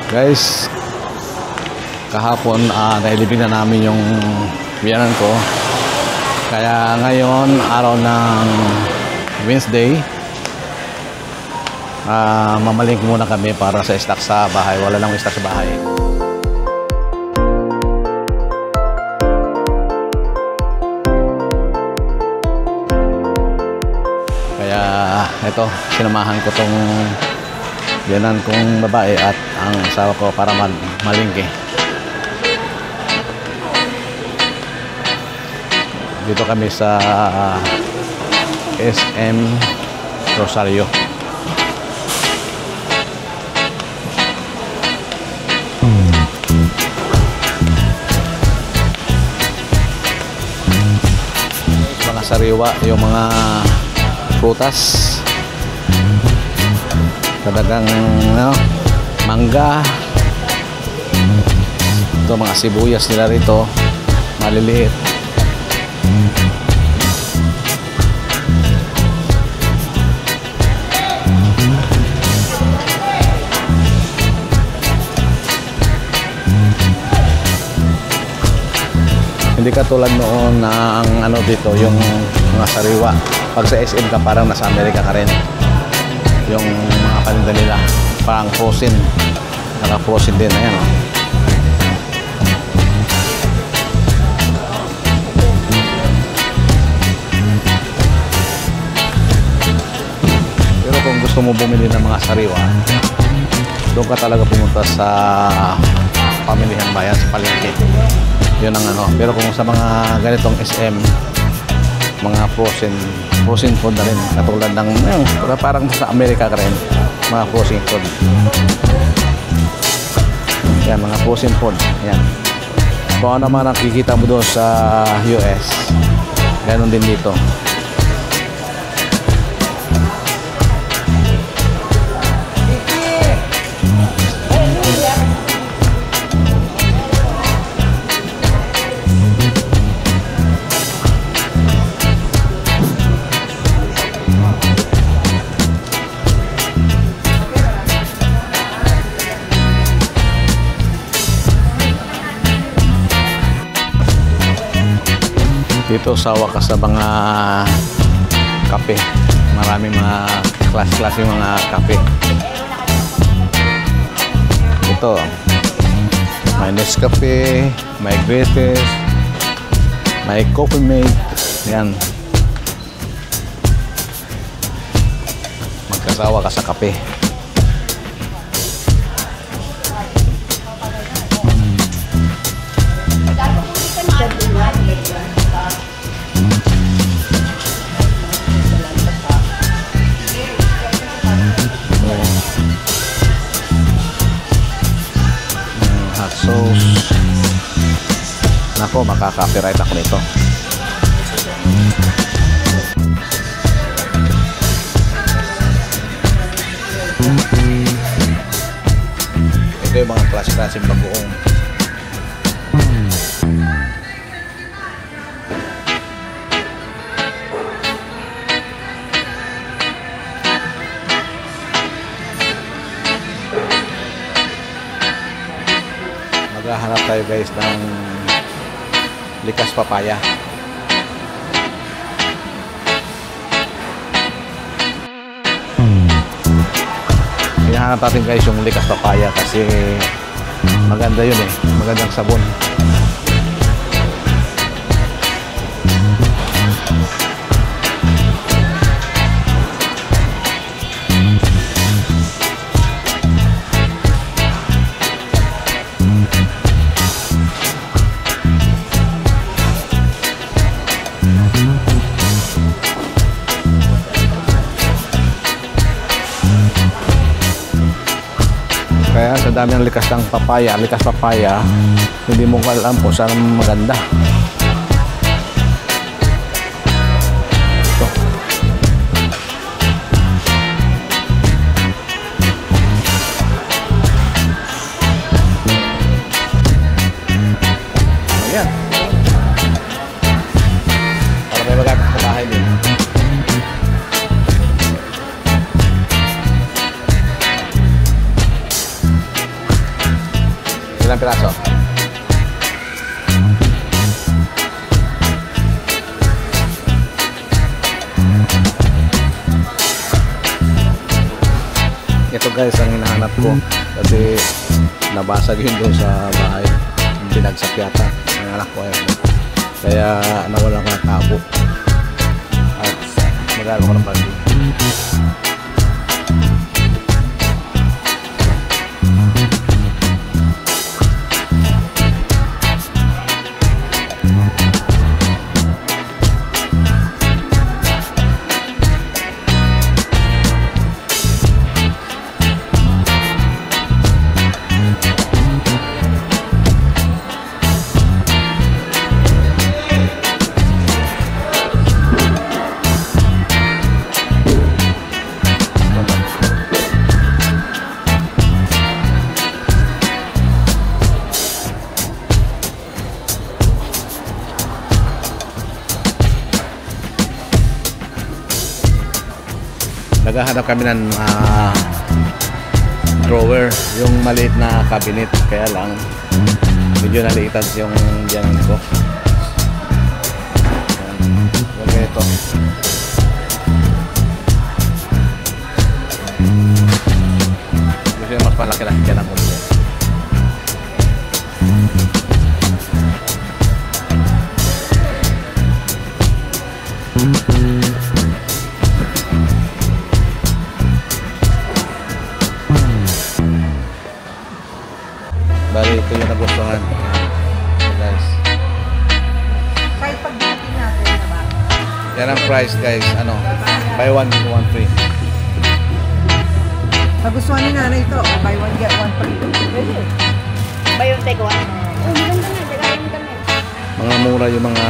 Guys, kahapon nailibing na namin yung biyanan ko. Kaya ngayon, araw ng Wednesday, mamalingki muna kami para sa stock sa bahay. Wala lang stock sa bahay. Kaya ito, sinamahan ko tong biyanan kong babae at ang asawa ko para malingki. Dito kami sa SM Rosario. Mga sariwa, yung mga prutas, talagang mangga. Ito mga sibuyas nila rito, maliliit. Hindi katulad noon na ang dito, yung mga sariwa. Pag sa SM ka, parang nasa Amerika ka rin. Yung mga paninda nila, parang frozen. Naka-frozen din, ayan o. Pero kung gusto mo bumili ng mga sariwa, doon ka talaga pumunta sa pamilihan bayan, sa palengke. Yun ang Pero kung sa mga ganitong SM, mga frozen food na rin, katulad ng parang sa Amerika ka rin, mga frozen food. Yan, mga frozen food. Yan. Kung ano naman nakikita mo doon sa US, ganun din dito. Dito sa wakas sa mga kape, maraming mga klase yung mga kape. Ito, may Nescafe, may Greatest, may Coffee Mate. Yan, magkasawa ka sa kape. Hot sauce. Nako, makaka-copyright ako nito. Ito yung mga klase-klaseng bagoong. Maghahanap tayo guys ng likas papaya. Hinahanap natin guys yung likas papaya kasi maganda yun magandang sabon. Kaya sa dami ng likas papaya, hindi mo alam po saan maganda. Ito. Ayan. Para may magamit sa bahay din. Ilang piraso? Ito guys ang hinahanap ko kasi nabasag yun doon sa bahay, binagsak yata ng anak ko kaya nawala ko ng tabo at magalo ko ng bandi. Naghahanap kami ng drawer, yung maliit na cabinet, kaya lang medyo naliitan yung diyanan ko. Yung ganito. Gusto yung mas malaki-laki dyan ang ulit. Bali, ito yung nagustuhan. Guys. Kahit pag natin natin, diba? Yan ang price guys. Ano? Buy one, get one free. Nagustuhan ni nanay ito. Buy one, get one free. Pwede. Buy one, take one. Oh, maganda na. Dagayan kami. Mga mura yung mga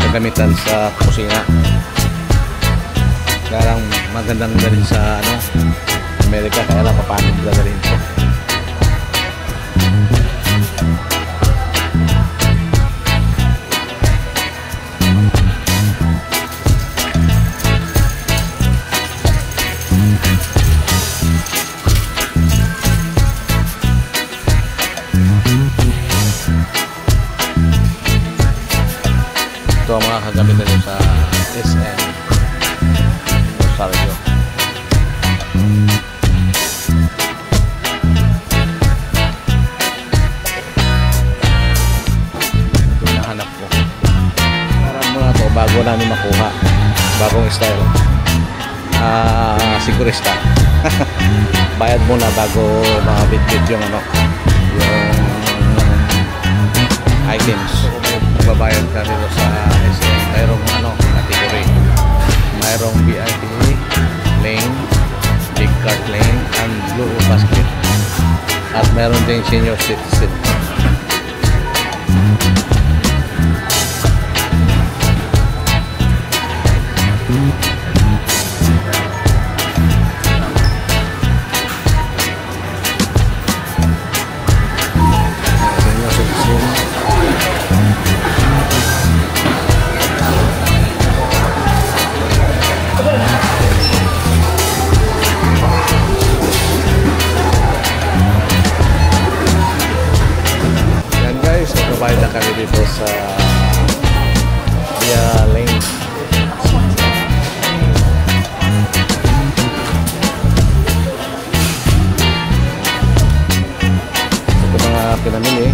gagamitan sa kusina. Kaya lang magandang dalhin sa ano, Amerika. Kaya lang papanig dalhin ko. Ito ang mga kagamitan nyo sa SM Rosario. Ito yung nahanap ko. Parang muna to bago namin makuha. Bagong style. Sigurista. Bayad muna bago makabit-bit yung ano, yung items. Babayad ka dito sa SM. Mayroong ano, category. Mayroong VIP lane, big cart lane, and blue basket. At mayroon din senior citizen. Senior citizen. Yan guys, nagbabayad na kami dito sa Via Lane. Ito mga pinamili.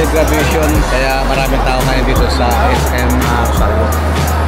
early graduation, kaya maraming tao ngayon dito sa SM Rosario.